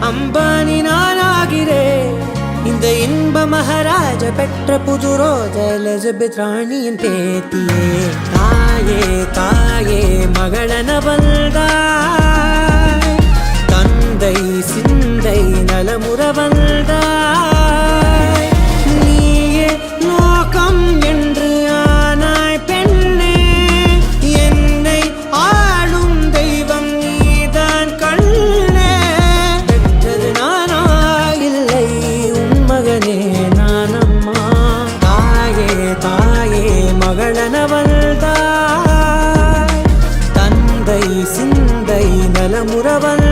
அம்பானி நானாகிறேன். இந்த இன்ப மகாராஜ பெற்ற புது ரோஜ எலிசபெத் ராணியின் பேத்தியே. தாயே தாயே மகளன வந்தாய், தந்தை சிந்தை நலமுற வந்தாய். நீயே லோகம் என்று ஆனாய் பெண்ணே, என்னை ஆளும் தெய்வம் நீதான் கண்ணே. பெற்றது நானா இல்லை உன் மகனே நானம்மா. தாயே தாயே மகளன வந்தாய், தந்தை சிந்தை நலமுற வந்தாய்.